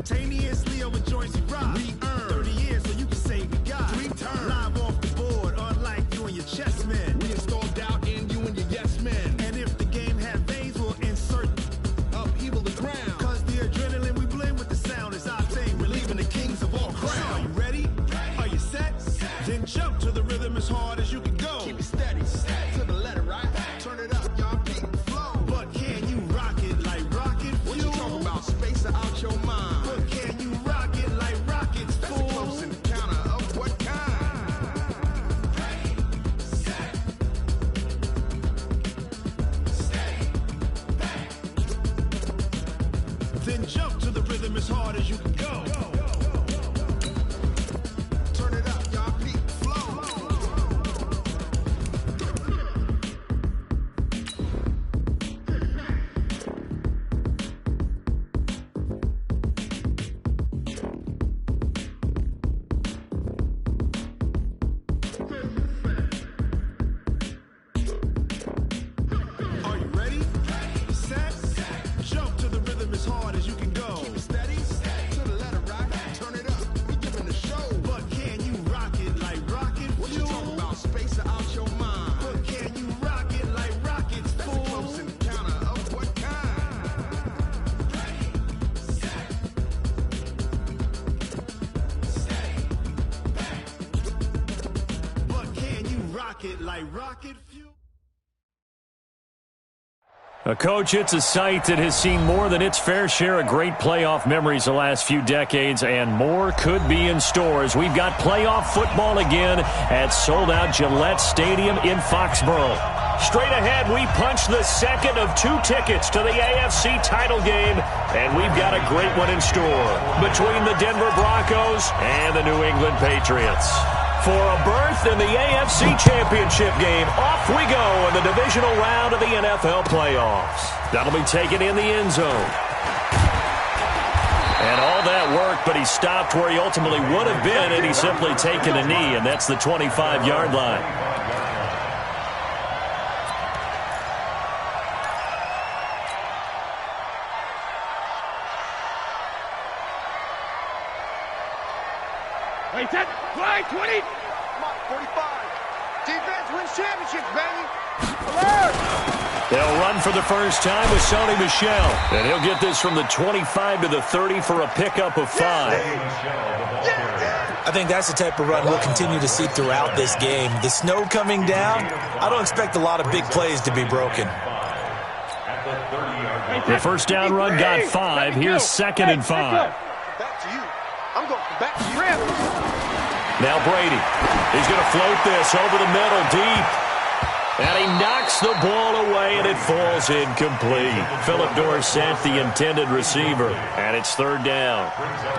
Simultaneously over joints we rock. We earn 30 years so you can say we got 3 turns. Live off the board, unlike you and your chess men. We install doubt in you and your yes men. And if the game had veins, we'll insert upheaval the ground. Cause the adrenaline we blend with the sound is our thing. Relieving the kings of all crowns. Are you ready? Are you set? Then jump to the rhythm as hard as you can go. Keep it steady, to the letter, right? Turn it up, y'all, beat the flow. But can you rock it like rocket fuel? What you talking about? Space out your mind. But can you rock it like rockets, fool? That's a close encounter of what kind? Ready, set, stay back. Then jump to the rhythm as hard as you can go. Turn it up, y'all, beat the flow. Are you ready? Set, jump to the rhythm as hard as you can go. Keep it steady, to the letter, right? Turn it up, we giving the show. But can you rock it like rocket fuel? What you talking about? Space out your mind. But can you rock it like rockets, fool? That's a close encounter of what kind? Ready, set, stay back. But can you rock it like rocket fuel? Coach, it's a site that has seen more than its fair share of great playoff memories the last few decades, and more could be in store as we've got playoff football again at sold-out Gillette Stadium in Foxborough. Straight ahead, we punch the second of 2 tickets to the AFC title game, and we've got a great one in store between the Denver Broncos and the New England Patriots. For a berth in the AFC Championship game, off we go in the divisional round of the NFL playoffs. That'll be taken in the end zone. And all that work, but he stopped where he ultimately would have been had he simply taken a knee, and that's the 25-yard line. Wait, set, fly, 20. Come on, 45. Defense wins championships, baby. Alert! They'll run for the first time with Sony Michel. And he'll get this from the 25 to the 30 for a pickup of 5. I think that's the type of run we'll continue to see throughout this game. The snow coming down, I don't expect a lot of big plays to be broken. The first down run got 5. Here's 2nd and 5. Back to you. I'm going back to you. Now Brady. He's going to float this over the middle deep. And he knocks the ball away, and it falls incomplete. Philip Dorsett, the intended receiver. And it's 3rd down.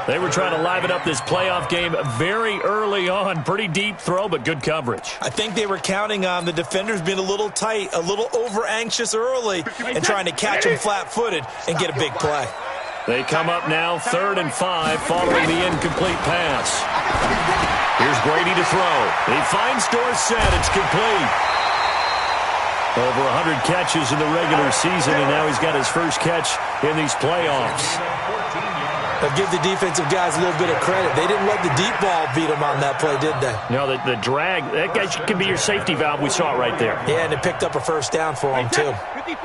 They were trying to liven up this playoff game very early on. Pretty deep throw, but good coverage. I think they were counting on the defenders being a little tight, a little over-anxious early, and trying to catch them flat-footed and get a big play. They come up now 3rd and 5 following the incomplete pass. Here's Brady to throw. He finds Dorsett. It's complete. Over 100 catches in the regular season, and now he's got his first catch in these playoffs. But give the defensive guys a little bit of credit. They didn't let the deep ball beat them on that play, did they? No, the drag, that guy can be your safety valve. We saw it right there. Yeah, and it picked up a first down for him, too. 53. 51.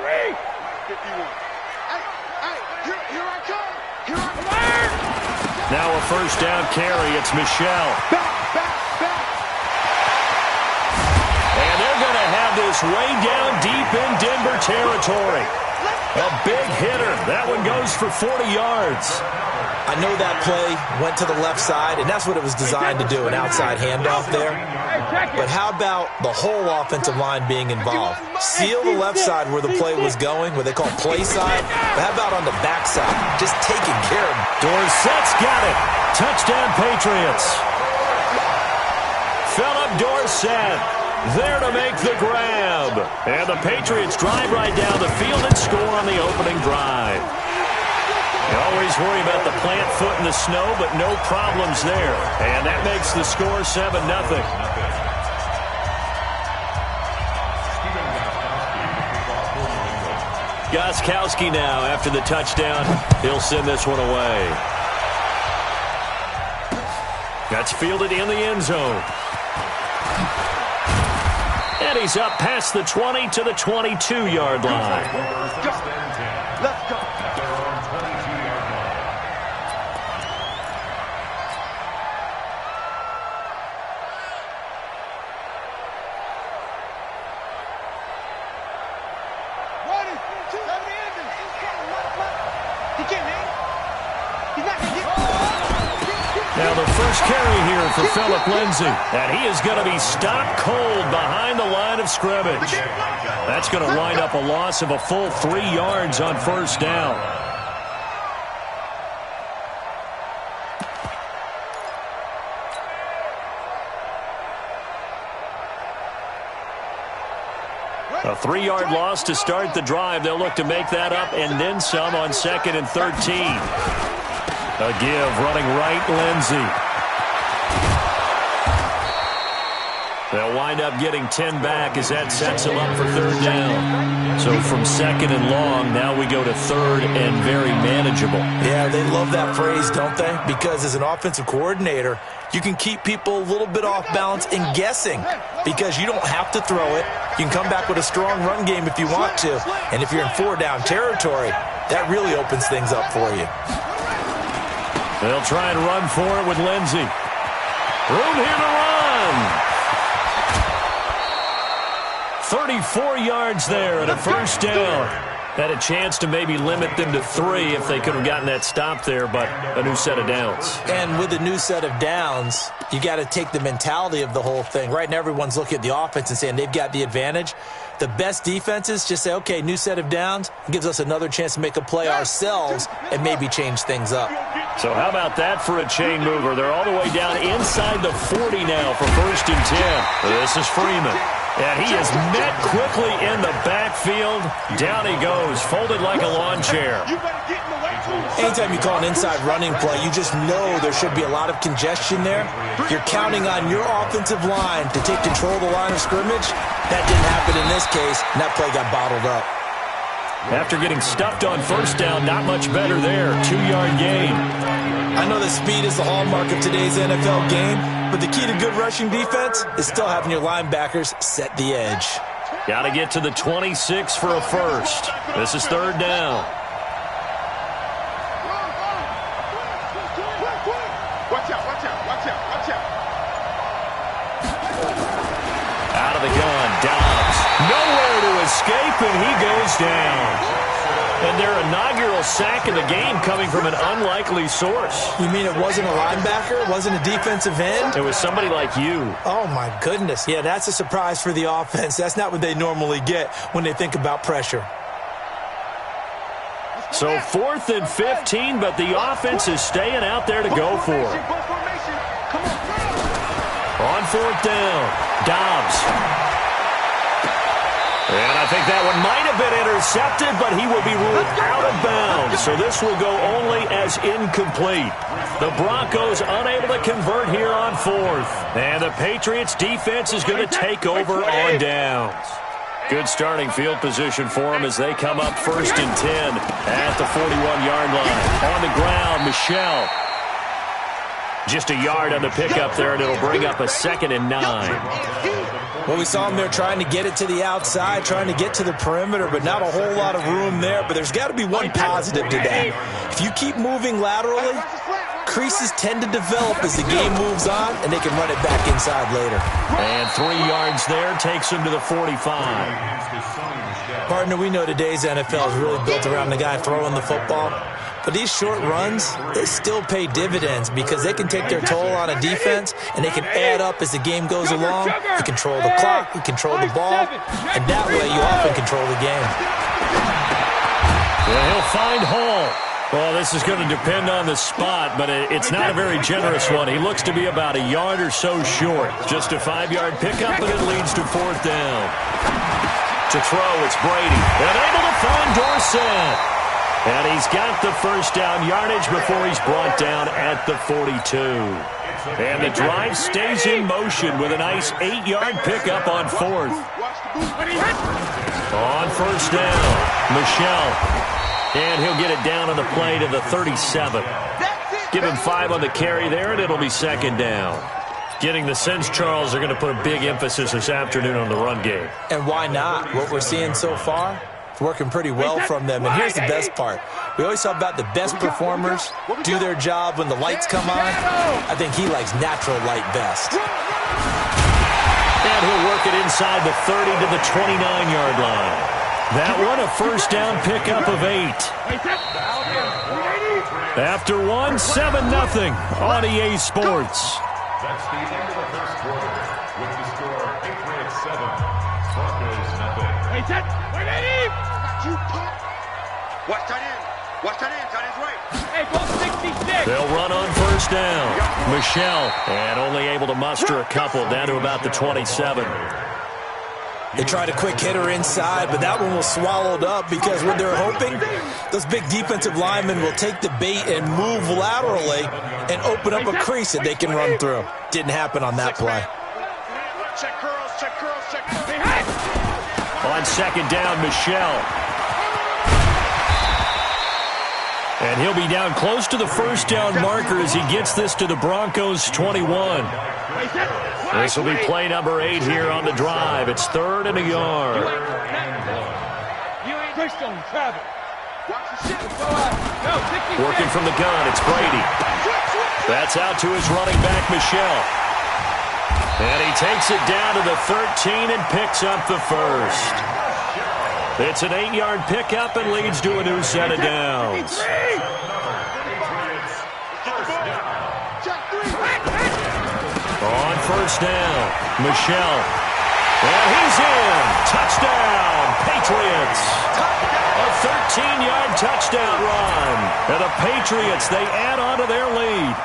Here I come. Here I come. Now a first down carry. It's Michel. Back. And they're going to have this way down deep in Denver territory. A big hitter. That one goes for 40 yards. I know that play went to the left side, and that's what it was designed to do, an outside handoff there. But how about the whole offensive line being involved? Seal the left side where the play was going, what they call play side. But how about on the back side? Just taking care of it. Dorsett's got it. Touchdown, Patriots. Philip Dorsett there to make the grab. And the Patriots drive right down the field and score on the opening drive. You always worry about the plant foot in the snow, but no problems there. And that makes the score 7-0. Gostkowski now after the touchdown. He'll send this one away. That's fielded in the end zone. And he's up past the 20 to the 22-yard line. Let's go. Now the first carry here for Phillip Lindsay. And he is going to be stopped cold behind the line of scrimmage. That's going to wind up a loss of a full 3 yards on first down. A 3-yard loss to start the drive. They'll look to make that up and then some on 2nd and 13. A give, running right, Lindsay. They'll wind up getting 10 back as that sets them up for 3rd down. So from 2nd and long, now we go to 3rd and very manageable. Yeah, they love that phrase, don't they? Because as an offensive coordinator, you can keep people a little bit off balance and guessing because you don't have to throw it. You can come back with a strong run game if you want to. And if you're in 4-down territory, that really opens things up for you. They'll try and run for it with Lindsay. Room here to run. 34 yards there and a first down. Had a chance to maybe limit them to 3 if they could have gotten that stop there, but a new set of downs. And with a new set of downs, you got to take the mentality of the whole thing. Right now, everyone's looking at the offense and saying they've got the advantage. The best defenses just say, okay, new set of downs. It gives us another chance to make a play ourselves and maybe change things up. So how about that for a chain mover? They're all the way down inside the 40 now for 1st and 10. This is Freeman. And he is met quickly in the backfield. Down he goes, folded like a lawn chair. Anytime you call an inside running play, you just know there should be a lot of congestion there. You're counting on your offensive line to take control of the line of scrimmage. That didn't happen in this case, and that play got bottled up. After getting stuffed on first down, not much better there. 2-yard gain. I know that speed is the hallmark of today's NFL game, but the key to good rushing defense is still having your linebackers set the edge. Got to get to the 26 for a first. This is 3rd down. Watch out, watch out, watch out, watch out. Out of the gun, Dobbs. Nowhere to escape, and he goes down. And their inaugural sack of the game coming from an unlikely source. You mean it wasn't a linebacker? It wasn't a defensive end? It was somebody like you. Oh, my goodness. Yeah, that's a surprise for the offense. That's not what they normally get when they think about pressure. So 4th and 15, but the offense is staying out there to go for it. On 4th down, Dobbs. And I think that one might have been intercepted, but he will be ruled out of bounds. So this will go only as incomplete. The Broncos unable to convert here on 4th. And the Patriots defense is going to take over on downs. Good starting field position for them as they come up 1st and 10 at the 41-yard line. On the ground, Michelle. Just a yard on the pickup there, and it'll bring up a 2nd and 9. Well, we saw him there trying to get it to the outside, trying to get to the perimeter, but not a whole lot of room there. But there's got to be one positive to that. If you keep moving laterally, creases tend to develop as the game moves on, and they can run it back inside later. And 3 yards there takes him to the 45. Partner, we know today's NFL is really built around the guy throwing the football. But these short runs, they still pay dividends because they can take their toll on a defense and they can add up as the game goes along. You control the clock, you control the ball, and that way you often control the game. Well, he'll find Hall. Well, this is going to depend on the spot, but it's not a very generous one. He looks to be about a yard or so short. Just a 5-yard pickup, and it leads to 4th down. To throw, it's Brady. And able to find Dorsett. And he's got the first down yardage before he's brought down at the 42. And the drive stays in motion with a nice 8-yard pickup on 4th. On 1st down, Michelle. And he'll get it down on the play to the 37. Give him 5 on the carry there, and it'll be second down. Getting the sense, Charles, they're going to put a big emphasis this afternoon on the run game. And why not? What we're seeing so far, it's working pretty well from them. And here's the best part. We always talk about the best performers do their job when the lights come on. I think he likes natural light best. And he'll work it inside the 30 to the 29-yard line. That one, a first down pickup of 8. After one, 7-0 on EA Sports. That's the end of the first quarter. With the score, Patriots 7, Broncos nothing. Watch tight end. Watch tight end. Tight end's right. Hey, ball 66. They'll run on first down. Michelle, and only able to muster a couple down to about the 27. They tried a quick hitter inside, but that one was swallowed up because what they're hoping, those big defensive linemen will take the bait and move laterally and open up a crease that they can run through. Didn't happen on that play. Check curls, check curls, check curls. On second down, Michelle. And he'll be down close to the first down marker as he gets this to the Broncos' 21. This will be play number 8 here on the drive. It's 3rd and a yard. Working from the gun, it's Brady. That's out to his running back, Michelle. And he takes it down to the 13 and picks up the first. It's an 8-yard pickup and leads to a new set of downs. On first down, Michelle. And he's in. Touchdown, Patriots. A 13-yard touchdown run. And the Patriots, they add on to their lead.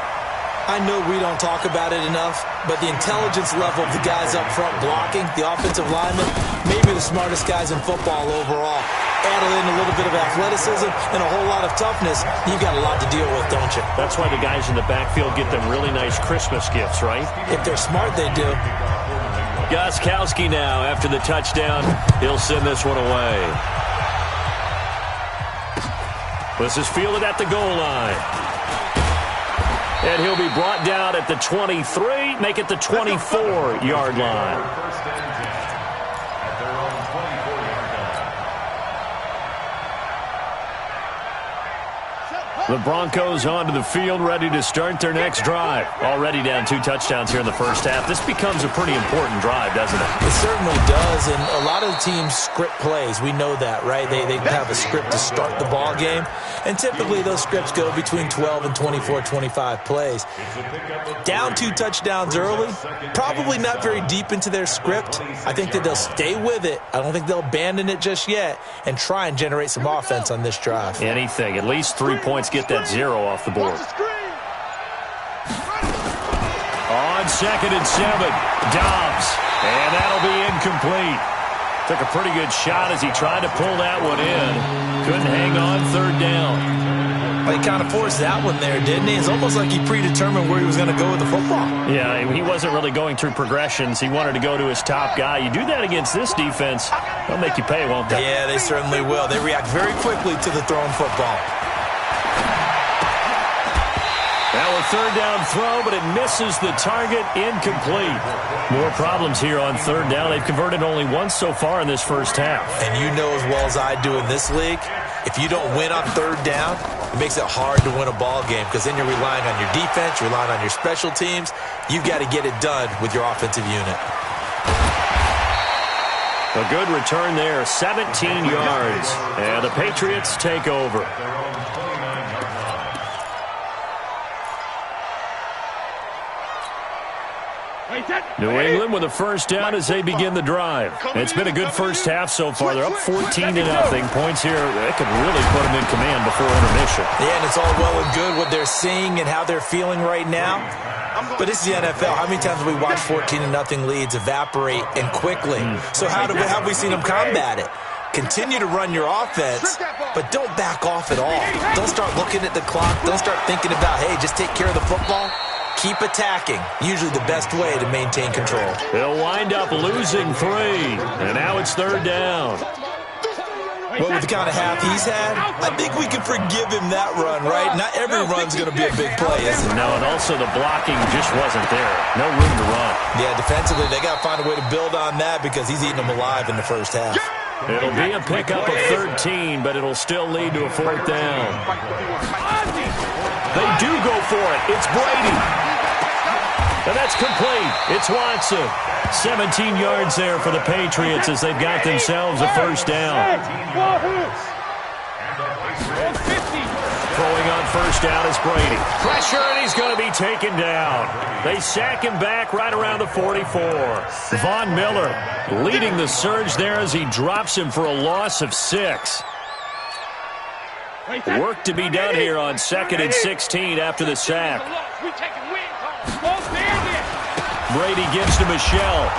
I know we don't talk about it enough, but the intelligence level of the guys up front blocking, the offensive linemen, maybe the smartest guys in football overall. Add in a little bit of athleticism and a whole lot of toughness, you've got a lot to deal with, don't you? That's why the guys in the backfield get them really nice Christmas gifts, right? If they're smart, they do. Gostkowski now, after the touchdown, he'll send this one away. This is fielded at the goal line. And he'll be brought down at the 23, make it the 24-yard line. First and 10 at their own 24-yard line. The Broncos onto the field, ready to start their next drive. Already down 2 touchdowns here in the first half. This becomes a pretty important drive, doesn't it? It certainly does, and a lot of the teams script plays. We know that, right? They have a script to start the ball game, and typically those scripts go between 12 and 24, 25 plays. Down 2 touchdowns early, probably not very deep into their script. I think that they'll stay with it. I don't think they'll abandon it just yet and try and generate some offense on this drive. Anything, at least 3 points, get that 0 off the board. On 2nd and 7, Dobbs, and that'll be incomplete. Took a pretty good shot as he tried to pull that one in. Couldn't hang on 3rd down. But he kind of forced that one there, didn't he? It's almost like he predetermined where he was going to go with the football. Yeah, he wasn't really going through progressions. He wanted to go to his top guy. You do that against this defense, they'll make you pay, won't they? Yeah, they certainly will. They react very quickly to the thrown football. Now a 3rd down throw, but it misses the target, incomplete. More problems here on 3rd down. They've converted only once so far in this first half. And you know as well as I do in this league, if you don't win on 3rd down, it makes it hard to win a ball game because then you're relying on your defense, you're relying on your special teams. You've got to get it done with your offensive unit. A good return there, 17 yards. And the Patriots take over. New England with a first down as they begin the drive. It's been a good first half so far. They're up 14-0. Points here, they could really put them in command before intermission. Yeah, and it's all well and good what they're seeing and how they're feeling right now. But this is the NFL. How many times have we watched 14-0 leads evaporate and quickly? So how have we seen them combat it? Continue to run your offense, but don't back off at all. Don't start looking at the clock. Don't start thinking about, hey, just take care of the football. Keep attacking. Usually the best way to maintain control. They'll wind up losing 3. And now it's 3rd down. Well, with the kind of half he's had, I think we can forgive him that run, right? Not every run's going to be a big play, is it? No, and also the blocking just wasn't there. No room to run. Yeah, defensively, they got to find a way to build on that because he's eating them alive in the first half. It'll be a pickup of 13, but it'll still lead to a 4th down. They do go for it. It's Brady. And that's complete. It's Watson. 17 yards there for the Patriots as they've got themselves a 1st down. Throwing on 1st down is Brady. Pressure, and he's going to be taken down. They sack him back right around the 44. Von Miller leading the surge there as he drops him for a loss of 6. Work to be done here on 2nd and 16 after the sack. Brady gives to Michelle.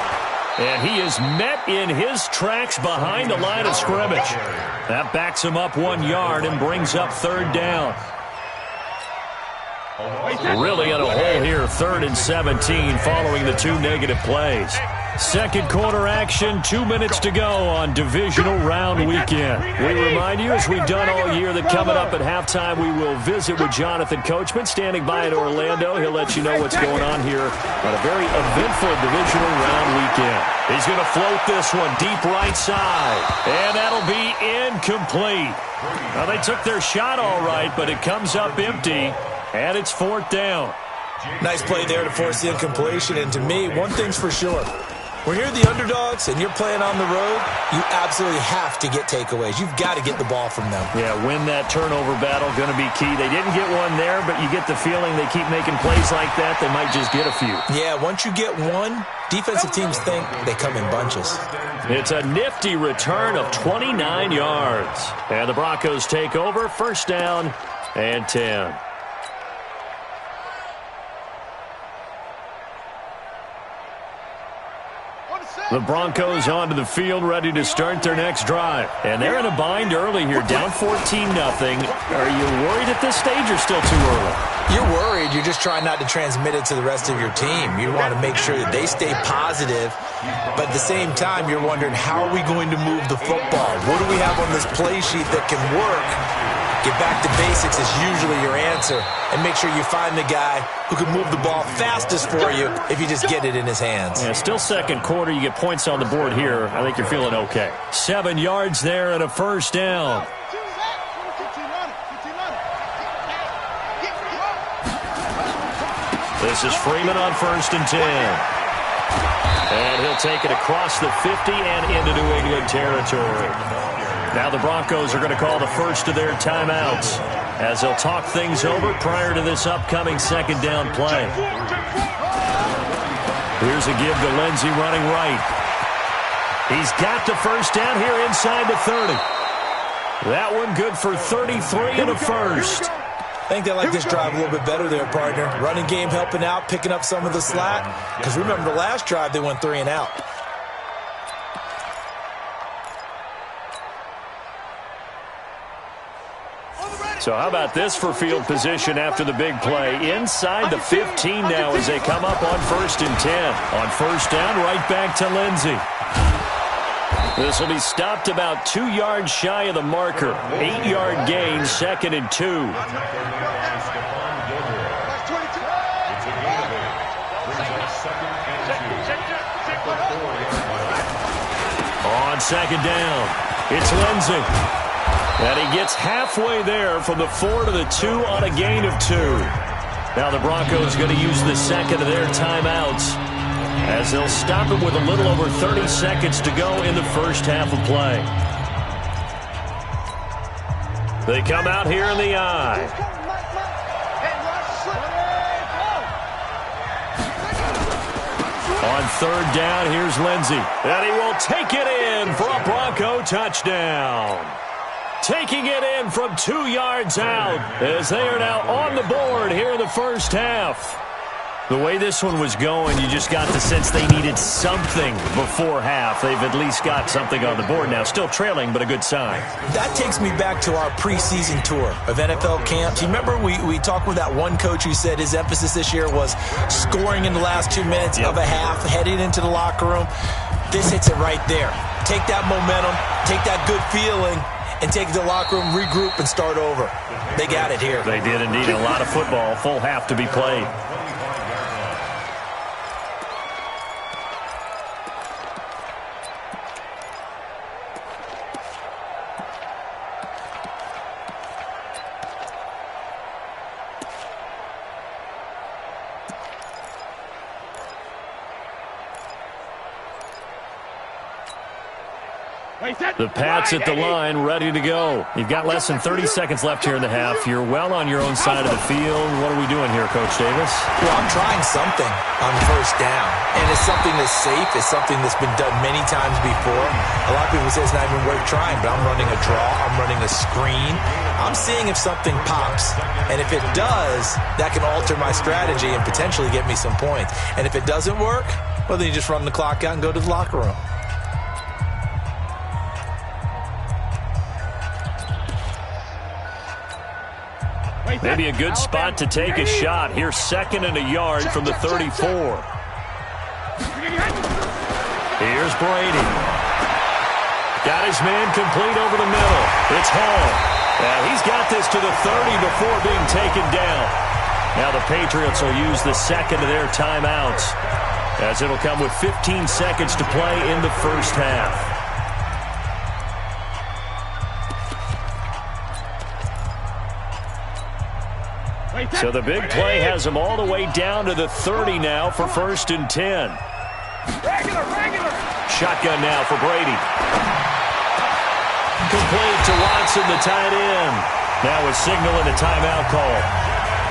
And he is met in his tracks behind the line of scrimmage. That backs him up 1 yard and brings up 3rd down. Really in a hole here, 3rd and 17 following the 2 negative plays. 2nd quarter action, 2 minutes to go on divisional round weekend. We remind you, as we've done all year, that coming up at halftime, we will visit with Jonathan Coachman, standing by in Orlando. He'll let you know what's going on here on a very eventful divisional round weekend. He's going to float this one deep right side, and that'll be incomplete. Now, they took their shot all right, but it comes up empty, and it's 4th down. Nice play there to force the incompletion, and to me, one thing's for sure. When you're the underdogs and you're playing on the road, you absolutely have to get takeaways. You've got to get the ball from them. Yeah, win that turnover battle, going to be key. They didn't get one there, but you get the feeling they keep making plays like that, they might just get a few. Yeah, once you get one, defensive teams think they come in bunches. It's a nifty return of 29 yards. And the Broncos take over, 1st down and 10. The Broncos onto the field, ready to start their next drive. And they're in a bind early here, down 14-0. Are you worried at this stage or still too early? You're worried. You're just trying not to transmit it to the rest of your team. You want to make sure that they stay positive. But at the same time, you're wondering, how are we going to move the football? What do we have on this play sheet that can work? Get back to basics is usually your answer. And make sure you find the guy who can move the ball fastest for you if you just get it in his hands. Yeah, still 2nd quarter. You get points on the board here. I think you're feeling okay. 7 yards there and a 1st down. This is Freeman on 1st and 10. And he'll take it across the 50 and into New England territory. Now the Broncos are going to call the first of their timeouts as they'll talk things over prior to this upcoming 2nd down play. Here's a give to Lindsey running right. He's got the 1st down here inside the 30. That one good for 33 and a 1st. I think they like this drive a little bit better there, partner. Running game helping out, picking up some of the slack. Because remember, the last drive they went 3 and out. So how about this for field position after the big play? Inside the 15 now as they come up on 1st and 10. On 1st down, right back to Lindsey. This will be stopped about 2 yards shy of the marker. 8-yard gain, 2nd and 2. On 2nd down, it's Lindsey. And he gets halfway there from the 4 to the 2 on a gain of 2. Now the Broncos going to use the 2nd of their timeouts as they'll stop it with a little over 30 seconds to go in the 1st half of play. They come out here in the eye. On 3rd down, here's Lindsey. And he will take it in for a Bronco touchdown. Taking it in from 2 yards out as they are now on the board here in the 1st half. The way this one was going, you just got the sense they needed something before half. They've at least got something on the board now. Still trailing, but a good sign. That takes me back to our preseason tour of NFL camps. You remember we talked with that one coach who said his emphasis this year was scoring in the last 2 minutes of a half, heading into the locker room. This hits it right there. Take that momentum, take that good feeling, and take it to the locker room, regroup, and start over. They got it here. They did indeed. A lot of football, full half to be played. The Pats at the line, ready to go. You've got less than 30 seconds left here in the half. You're well on your own side of the field. What are we doing here, Coach Davis? Well, I'm trying something on first down, and it's something that's safe. It's something that's been done many times before. A lot of people say it's not even worth trying, but I'm running a draw. I'm running a screen. I'm seeing if something pops, and if it does, that can alter my strategy and potentially get me some points. And if it doesn't work, well, then you just run the clock out and go to the locker room. Maybe a good spot to take a shot. Here's 2nd and a yard from the 34. Here's Brady. Got his man complete over the middle. It's Hall. He's got this to the 30 before being taken down. Now the Patriots will use the second of their timeouts, as it'll come with 15 seconds to play in the first half. So the big play has them all the way down to the 30 now for 1st and 10. Shotgun now for Brady. Complete to Watson, the tight end. Now a signal and a timeout call,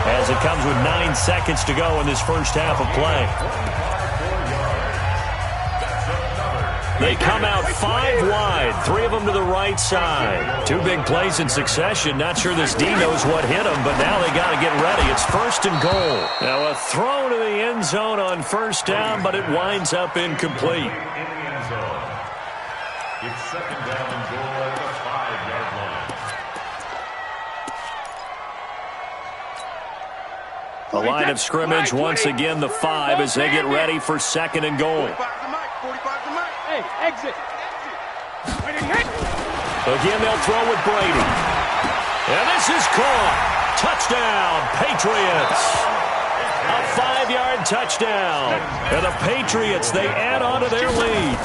as it comes with 9 seconds to go in this first half of play. They come out 5 wide, 3 of them to the right side. 2 big plays in succession. Not sure this D knows what hit them, but now they got to get ready. It's 1st and goal. Now a throw to the end zone on first down, but it winds up incomplete. It's 2nd down and goal at the 5-yard line. The line of scrimmage once again the 5 as they get ready for 2nd and goal. Hey, exit. Again, they'll throw with Brady. And this is caught. Touchdown, Patriots. A 5-yard touchdown. And the Patriots, they add on to their lead.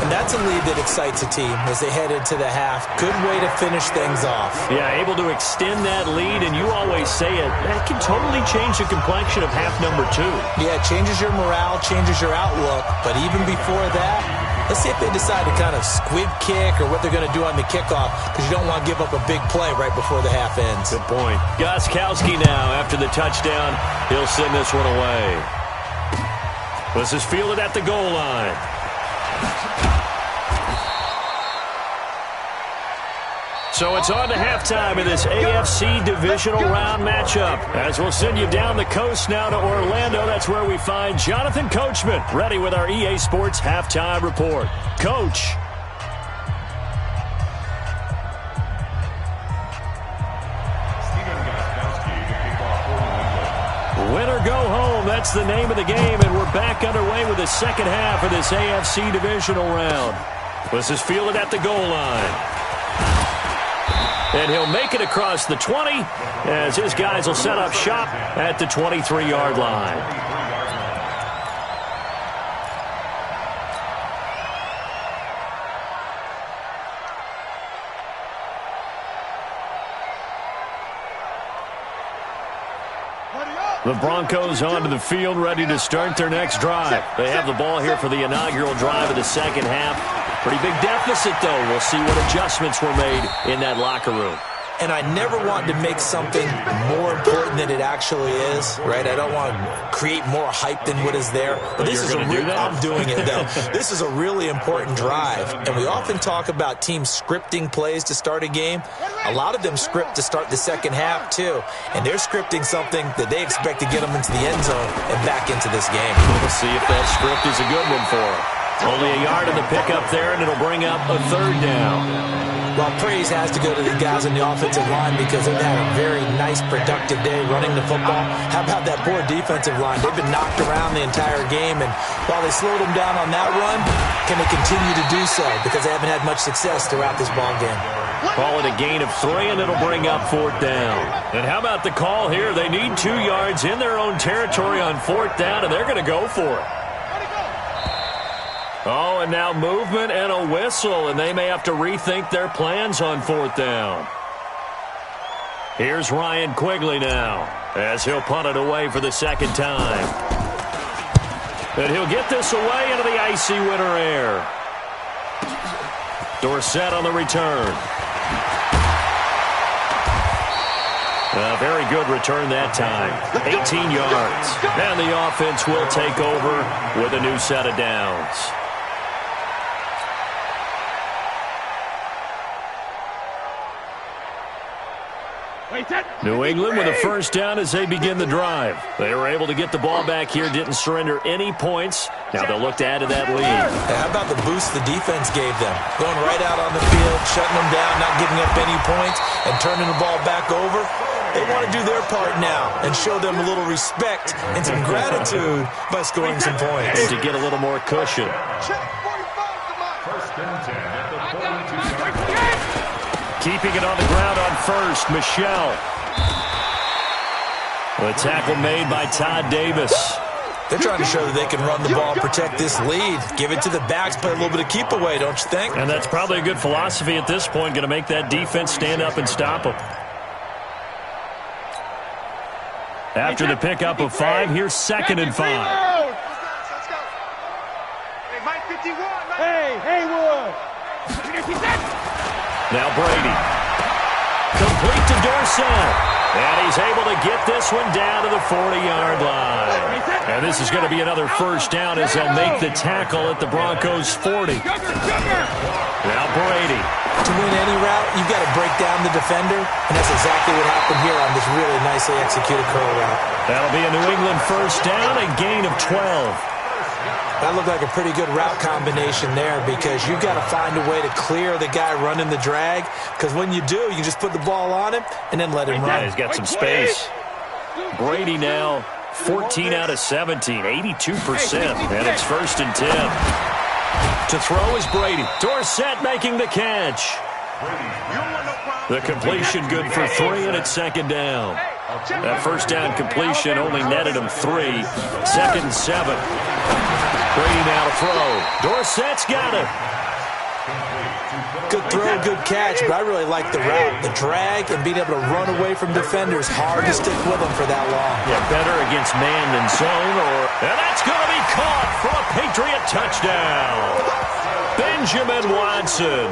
And that's a lead that excites a team as they head into the half. Good way to finish things off. Yeah, able to extend that lead, and you always say it, that can totally change the complexion of half number 2. Yeah, it changes your morale, changes your outlook. But even before that, let's see if they decide to kind of squib kick or what they're going to do on the kickoff, because you don't want to give up a big play right before the half ends. Good point. Gostkowski now, after the touchdown, he'll send this one away. This is fielded at the goal line. So it's on to halftime in this AFC divisional round matchup, as we'll send you down the coast now to Orlando. That's where we find Jonathan Coachman, ready with our EA Sports halftime report. Coach. Win or go home, that's the name of the game, and we're back underway with the second half of this AFC divisional round. This is fielded at the goal line. And he'll make it across the 20 as his guys will set up shop at the 23-yard line. The Broncos onto the field, ready to start their next drive. They have the ball here for the inaugural drive of the second half. Pretty big deficit, though. We'll see what adjustments were made in that locker room. And I never want to make something more important than it actually is, right? I don't want to create more hype than what is there. But this is I'm doing it, though. This is a really important drive. And we often talk about teams scripting plays to start a game. A lot of them script to start the second half, too. And they're scripting something that they expect to get them into the end zone and back into this game. We'll see if that script is a good one for them. Only a yard in the pickup there, and it'll bring up a 3rd down. Well, praise has to go to the guys on the offensive line because they've had a very nice, productive day running the football. How about that poor defensive line? They've been knocked around the entire game, and while they slowed them down on that run, can they continue to do so because they haven't had much success throughout this ball game? Call it a gain of 3, and it'll bring up 4th down. And how about the call here? They need 2 yards in their own territory on 4th down, and they're going to go for it. Oh, and now movement and a whistle, and they may have to rethink their plans on 4th down. Here's Ryan Quigley now, as he'll punt it away for the 2nd time. And he'll get this away into the icy winter air. Dorsett on the return. A very good return that time. 18 yards. And the offense will take over with a new set of downs. New England with a 1st down as they begin the drive. They were able to get the ball back here, didn't surrender any points. Now they'll look to add to that lead. Hey, how about the boost the defense gave them? Going right out on the field, shutting them down, not giving up any points, and turning the ball back over. They want to do their part now and show them a little respect and some gratitude by scoring some points. And to get a little more cushion. 1st and 10 at the 42. Keeping it on the ground on 1st, Michelle. The tackle made by Todd Davis. They're trying to show that they can run the ball, protect this lead. Give it to the backs, play a little bit of keep away, don't you think? And that's probably a good philosophy at this point, going to make that defense stand up and stop them. After the pickup of 5, here's 2nd and 5. Let's go. Hey, Mike 51. Hey, Haywood. Now Brady. Complete to Dorsett. And he's able to get this one down to the 40-yard line. And this is going to be another 1st down as they'll make the tackle at the Broncos' 40. Now Brady. To win any route, you've got to break down the defender, and that's exactly what happened here on this really nicely executed curl route. That'll be a New England 1st down, a gain of 12. That looked like a pretty good route combination there because you've got to find a way to clear the guy running the drag, because when you do, you just put the ball on him and then let him run. Yeah, he's got some space. Brady now 14 out of 17, 82%, and it's 1st and 10. To throw is Brady. Dorsett making the catch. The completion good for 3, and it's 2nd down. That 1st down completion only netted him 3. 2nd and 7. Brady now to throw. Dorsett's got it. Good throw, good catch, but I really like the route. The drag and being able to run away from defenders, hard to stick with them for that long. Yeah, better against man than zone. And that's going to be caught for a Patriot touchdown. Benjamin Watson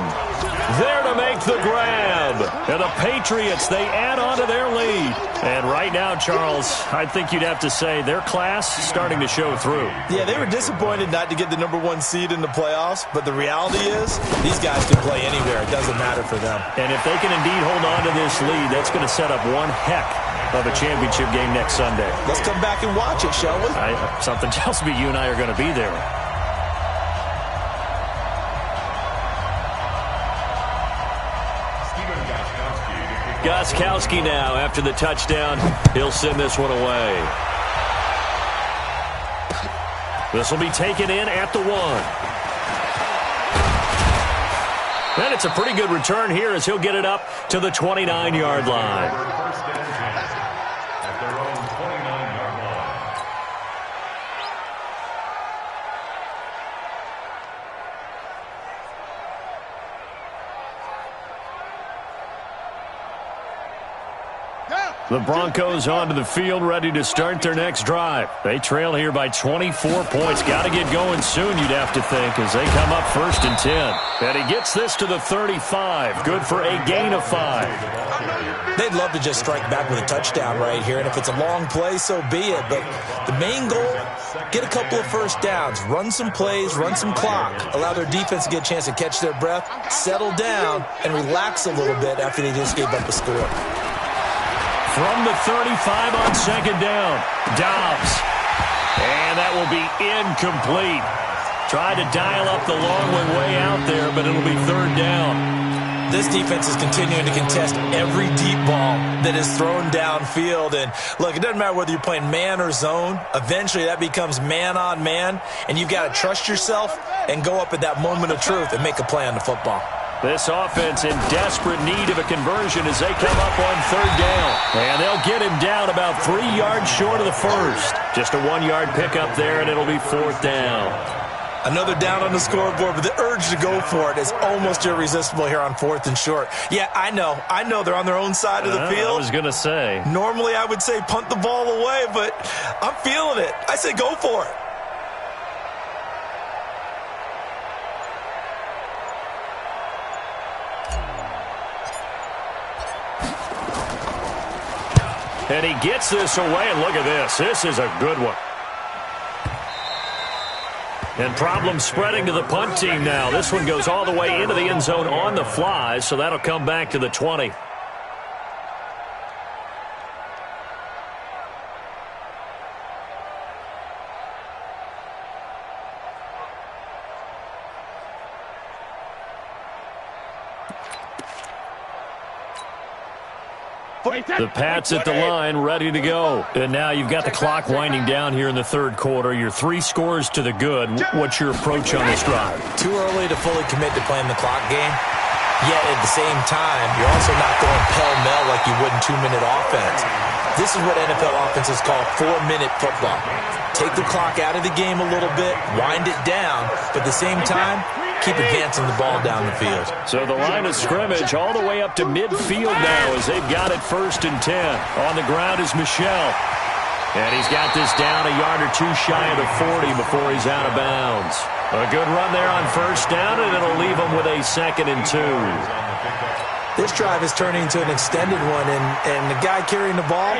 there to make the grab. And the Patriots, they add on to their lead. And right now, Charles, I think you'd have to say their class starting to show through. Yeah, they were disappointed not to get the #1 seed in the playoffs, but the reality is these guys can play anywhere. It doesn't matter for them. And if they can indeed hold on to this lead, that's going to set up one heck of a championship game next Sunday. Let's come back and watch it, shall we? Something tells me you and I are going to be there. Gostkowski now after the touchdown. He'll send this one away. This will be taken in at the 1. And it's a pretty good return here as he'll get it up to the 29-yard line. First and 10 at their own 29-yard line. The Broncos onto the field, ready to start their next drive. They trail here by 24 points. Got to get going soon, you'd have to think, as they come up 1st and 10. And he gets this to the 35. Good for a gain of 5. They'd love to just strike back with a touchdown right here, and if it's a long play, so be it. But the main goal, get a couple of 1st downs, run some plays, run some clock, allow their defense to get a chance to catch their breath, settle down, and relax a little bit after they just gave up a score. From the 35 on 2nd down, Dobbs. And that will be incomplete. Tried to dial up the long one way out there, but it'll be 3rd down. This defense is continuing to contest every deep ball that is thrown downfield. And look, it doesn't matter whether you're playing man or zone. Eventually that becomes man on man, and you've got to trust yourself and go up at that moment of truth and make a play on the football. This offense in desperate need of a conversion as they come up on third down. And they'll get him down about 3 yards short of the first. Just a 1-yard pickup there, and it'll be fourth down. Another down on the scoreboard, but the urge to go for it is almost irresistible here on 4th and short. Yeah, I know they're on their own side of the field. I was going to say. Normally I would say punt the ball away, but I'm feeling it. I say go for it. And he gets this away, and look at this. This is a good one. And problem spreading to the punt team now. This one goes all the way into the end zone on the fly, so that'll come back to the 20. The Pats at the line, ready to go. And now you've got the clock winding down here in the third quarter. You're 3 scores to the good. What's your approach on this drive? Too early to fully commit to playing the clock game. Yet at the same time, you're also not going pell-mell like you would in 2-minute offense. This is what NFL offenses call 4-minute football. Take the clock out of the game a little bit, wind it down, but at the same time, keep advancing the ball down the field. So the line of scrimmage all the way up to midfield now as they've got it 1st and 10. On the ground is Michel. And he's got this down a yard or 2 shy of the 40 before he's out of bounds. A good run there on 1st down, and it'll leave him with a 2nd and 2. This drive is turning into an extended one, and the guy carrying the ball,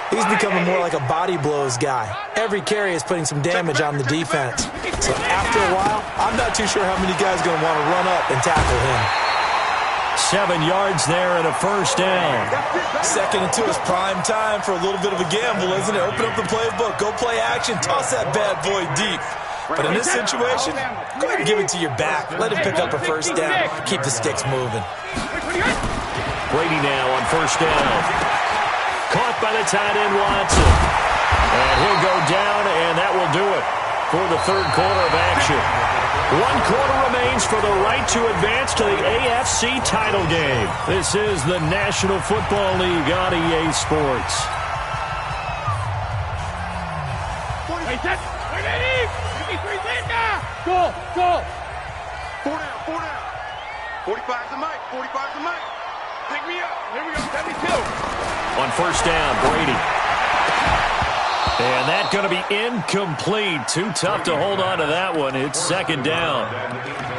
he's becoming more like a body blows guy. Every carry is putting some damage on the defense. So after a while, I'm not too sure how many guys are going to want to run up and tackle him. 7 yards there and a 1st down. 2nd and 2 is prime time for a little bit of a gamble, isn't it? Open up the playbook, go play action, toss that bad boy deep. But in this situation, go ahead and give it to your back. Let him pick up a 1st down. Keep the sticks moving. Brady now on 1st down. Caught by the tight end Watson. And he'll go down, and that will do it for the third quarter of action. 1 quarter remains for the right to advance to the AFC title game. This is the National Football League on EA Sports. Go! 4 down. 45's the mic. 45's the mic. Pick me up. Here we go. 72. On 1st down, Brady. And that's going to be incomplete. Too tough to hold on to that one. It's 2nd down.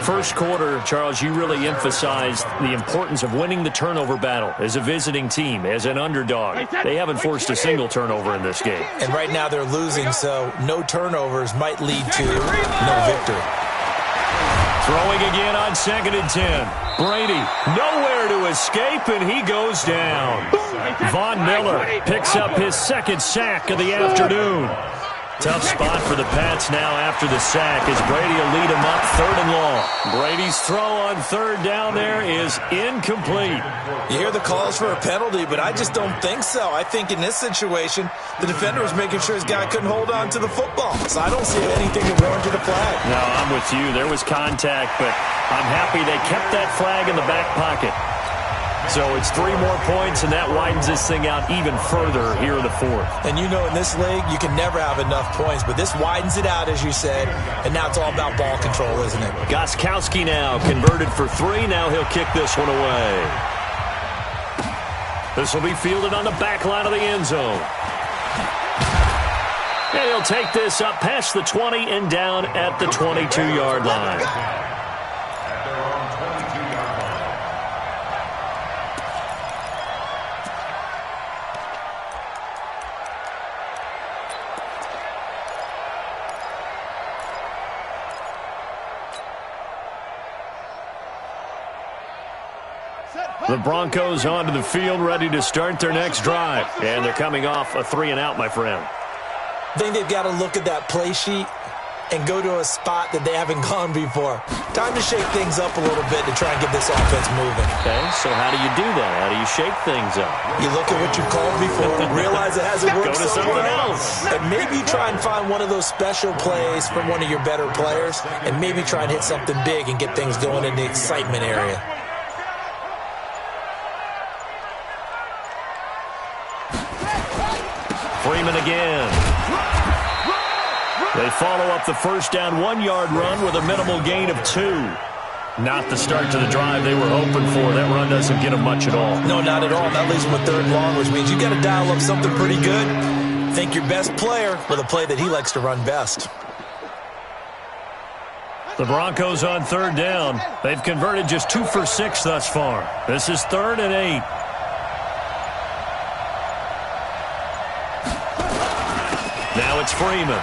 First quarter, Charles, you really emphasized the importance of winning the turnover battle as a visiting team, as an underdog. They haven't forced a single turnover in this game. And right now they're losing, so no turnovers might lead to no victory. Throwing again on 2nd and 10. Brady, nowhere to escape, and he goes down. Von Miller picks up his 2nd sack of the afternoon. Tough spot for the Pats now after the sack as Brady will lead him up 3rd and long. Brady's throw on 3rd down there is incomplete. You hear the calls for a penalty, but I just don't think so. I think in this situation, the defender was making sure his guy couldn't hold on to the football. So I don't see anything that warranted a flag. No, I'm with you. There was contact, but I'm happy they kept that flag in the back pocket. So it's 3 more points, and that widens this thing out even further here in the 4th. And you know in this league, you can never have enough points, but this widens it out, as you said, and now it's all about ball control, isn't it? Gostkowski now converted for 3. Now he'll kick this one away. This will be fielded on the back line of the end zone. And he'll take this up past the 20 and down at the 22-yard line. The Broncos onto the field, ready to start their next drive. And thee coming off a 3-and-out, my friend. I think they've got to look at that play sheet and go to a spot that they haven't gone before. Time to shake things up a little bit to try and get this offense moving. Okay, so how do you do that? How do you shake things up? You look at what you've called before, realize it hasn't worked Go to so something well, else. and maybe try and find one of those special plays from one of your better players, and maybe try and hit something big and get things going in the excitement area. Freeman again. They follow up the first down 1-yard run with a minimal gain of 2. Not the start to the drive they were hoping for. That run doesn't get them much at all. No, not at all. And that leaves them with 3rd and long, which means you got to dial up something pretty good. Think your best player with a play that he likes to run best. The Broncos on 3rd down. They've converted just 2 for 6 thus far. This is 3rd and 8. Now it's Freeman.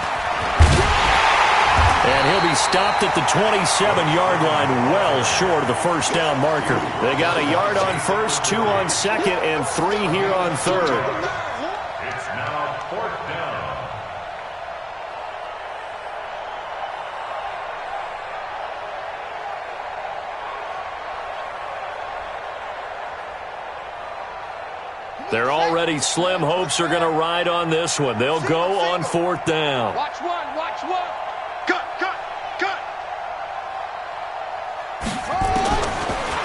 And he'll be stopped at the 27-yard line, well short of the first down marker. They got a yard on first, 2 on second, and 3 here on third. It's now 4th down. Their already slim hopes are going to ride on this one. They'll go on 4th down. Watch one, watch one. Cut, cut, cut.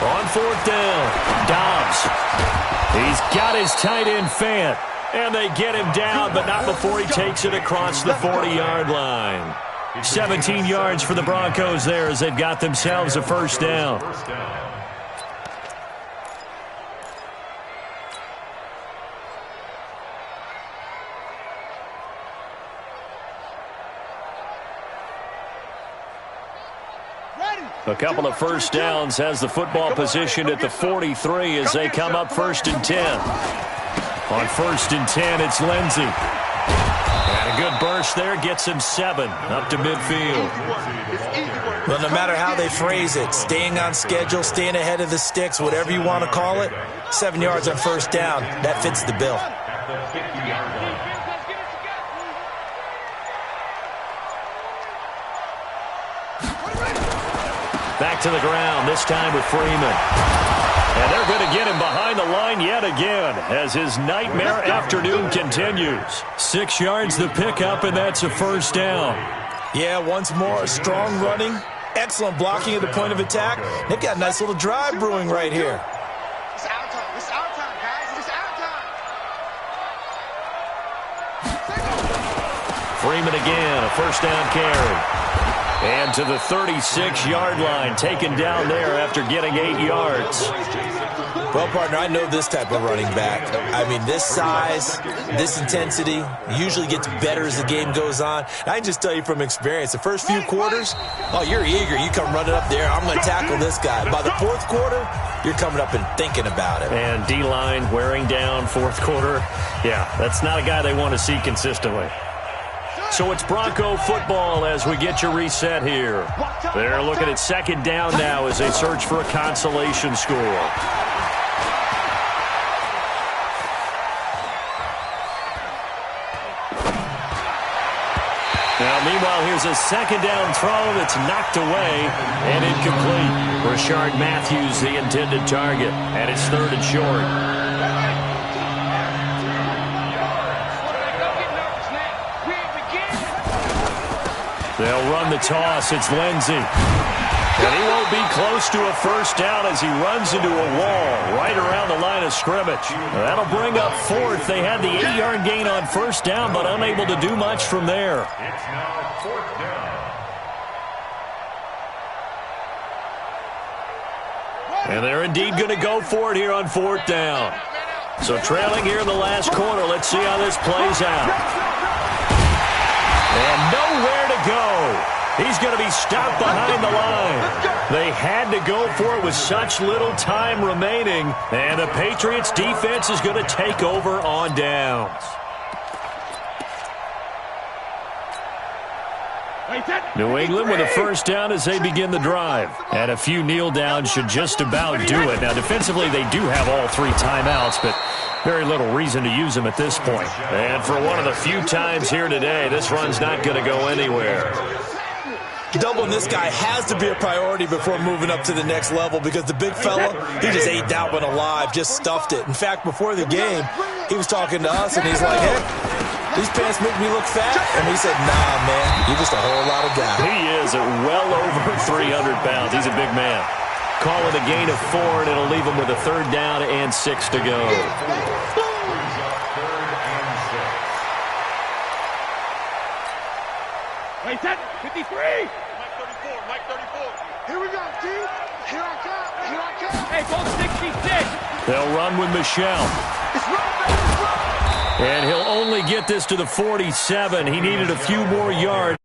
On 4th down, Dobbs. He's got his tight end Fant. And they get him down, but not before he takes it across the 40-yard line. 17 yards for the Broncos there as they've got themselves a first down. A couple of first downs has the football position at the 43 as they come up 1st and 10. On 1st and 10, it's Lindsey. And a good burst there gets him 7 up to midfield. Well, no matter how they phrase it, staying on schedule, staying ahead of the sticks, whatever you want to call it, 7 yards on 1st down, that fits the bill. At the 50-yard line. Back to the ground, this time with Freeman. And they're going to get him behind the line yet again as his nightmare afternoon continues. 6 yards the pickup, and that's a first down. Yeah, once more, strong running, excellent blocking at the point of attack. They've got a nice little drive brewing right here. It's our time. It's our time, guys. It's our time. Freeman again, a first down carry. And to the 36-yard line, taken down there after getting 8 yards. Well, partner, I know this type of running back. I mean, this size, this intensity usually gets better as the game goes on. I can just tell you from experience, the first few quarters, oh, you're eager. You come running up there, I'm going to tackle this guy. By the 4th quarter, you're coming up and thinking about it. And D-line wearing down 4th quarter. Yeah, that's not a guy they want to see consistently. So it's Bronco football as we get you reset here. They're looking at 2nd down now as they search for a consolation score. Now, meanwhile, here's a 2nd down throw that's knocked away and incomplete. Rashard Matthews, the intended target, and it's 3rd and short. They'll run the toss. It's Lindsey. And he won't be close to a first down as he runs into a wall right around the line of scrimmage. That'll bring up 4th. They had the 8-yard gain on first down, but unable to do much from there. It's now 4th down. And they're indeed going to go for it here on 4th down. So trailing here in the last quarter. Let's see how this plays out. And nowhere to go. He's going to be stopped behind the line. They had to go for it with such little time remaining. And the Patriots defense is going to take over on downs. New England with a first down as they begin the drive. And a few kneel downs should just about do it. Now, defensively, they do have all 3 timeouts, but very little reason to use them at this point. And for one of the few times here today, this run's not going to go anywhere. Doubling this guy has to be a priority before moving up to the next level because the big fella, he just ate that one alive, just stuffed it. In fact, before the game, he was talking to us, and he's like, hey, these pants make me look fat. And we said, nah, man, you're just a whole lot of guy. He is at well over 300 pounds. He's a big man. Call it a gain of 4, and it'll leave him with a 3rd down and 6 to go. Wait, set. 53. Mike 34. Mike 34. Here we go, team. Here I come. Here I come. Hey, goal 66. They'll run with Michelle. It's run, baby. It's run. And he'll only get this to the 47. He needed a few more yards.